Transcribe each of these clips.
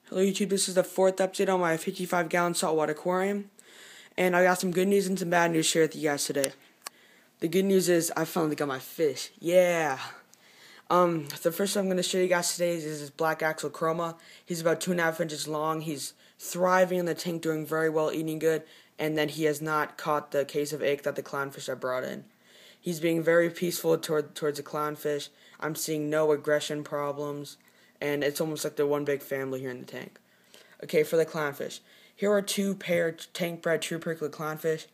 Hello YouTube, this is the fourth update on my 55-gallon saltwater aquarium, and I got some good news and some bad news to share with you guys today. The good news is I finally got my fish. Yeah. The first one I'm going to show you guys today is this black axle chroma. He's about 2.5 inches long. He's thriving in the tank, doing very well, eating good, and then he has not caught the case of ache that the clownfish I brought in. He's being very peaceful towards the clownfish. I'm seeing no aggression problems, and it's almost like they're one big family here in the tank. Okay, for the clownfish. Here are two paired tank-bred true prickly clownfish.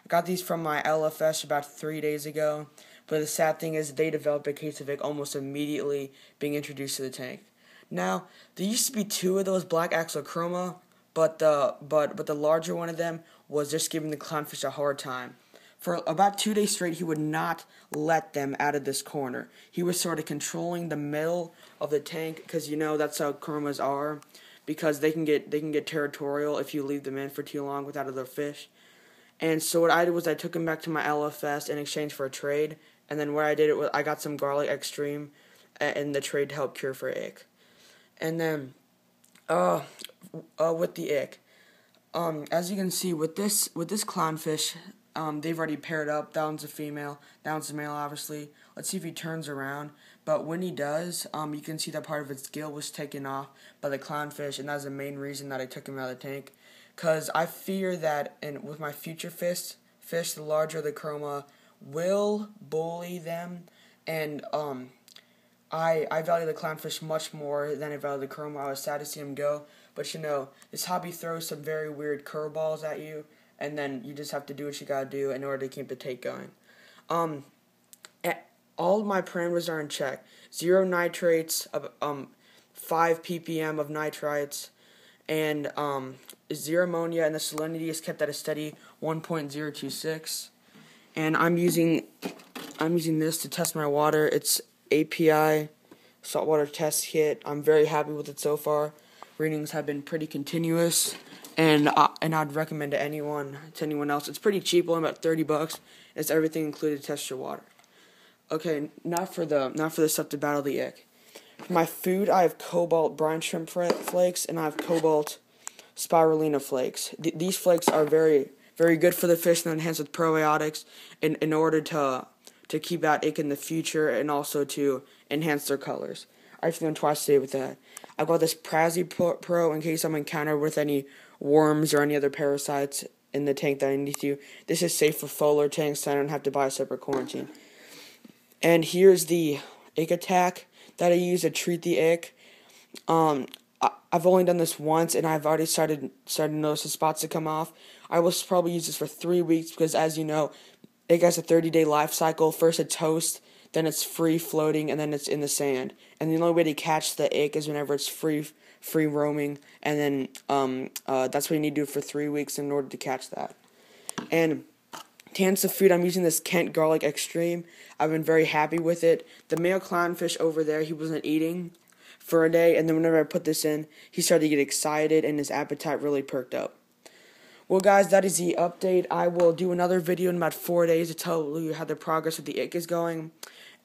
I got these from my LFS about 3 days ago, but the sad thing is they developed a case of ache almost immediately being introduced to the tank. Now, there used to be two of those black axle chroma, but the larger one of them was just giving the clownfish a hard time. For about 2 days straight, he would not let them out of this corner. He was sort of controlling the middle of the tank, because you know that's how chromas are, because they can get territorial if you leave them in for too long without other fish. And so what I did was I took him back to my LFS in exchange for a trade, and then what I did was I got some garlic extreme in the trade to help cure for ick. And then with the ick, as you can see with this clownfish, they've already paired up. That one's a female, that one's a male, obviously. Let's see if he turns around. But when he does, you can see that part of its gill was taken off by the clownfish, and that's the main reason that I took him out of the tank. Because I fear that with my future fish, the larger the chroma will bully them, and I value the clownfish much more than I value the chroma. I was sad to see him go, but you know, this hobby throws some very weird curveballs at you, and then you just have to do what you gotta do in order to keep the tank going. All of my parameters are in check. 0 nitrates, 5 ppm of nitrites, and 0 ammonia, and the salinity is kept at a steady 1.026. And I'm using this to test my water. It's API saltwater test kit. I'm very happy with it so far. Readings have been pretty continuous, and I'd recommend to anyone else. It's pretty cheap, only about $30. It's everything included to test your water. Okay, not for the stuff to battle the ick. For my food, I have cobalt brine shrimp flakes, and I have cobalt spirulina flakes. These flakes are very, very good for the fish and enhanced with probiotics in order to keep that ick in the future, and also to enhance their colors. I feed them twice a day with that. I've got this Prazi Pro in case I'm encountered with any worms or any other parasites in the tank that I need to. This is safe for Fowler tanks, so I don't have to buy a separate quarantine. And here's the ick attack that I use to treat the ick. I've only done this once, and I've already started to notice the spots that come off. I will probably use this for 3 weeks, because as you know, ick has a 30-day life cycle. First it's host, then it's free floating, and then it's in the sand. And the only way to catch the ick is whenever it's free roaming, and then that's what you need to do for 3 weeks in order to catch that. And to enhance the food, I'm using this Kent Garlic Extreme. I've been very happy with it. The male clownfish over there, he wasn't eating for a day, and then whenever I put this in, he started to get excited, and his appetite really perked up. Well, guys, that is the update. I will do another video in about 4 days to tell you how the progress with the ick is going.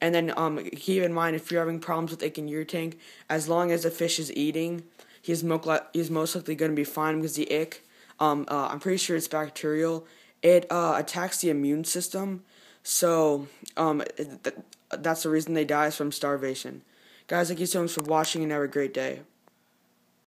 And then keep in mind, if you're having problems with ick in your tank, as long as the fish is eating, he's most likely going to be fine, because the ick, I'm pretty sure it's bacterial. It attacks the immune system, so that's the reason they die, is from starvation. Guys, thank you so much for watching, and have a great day.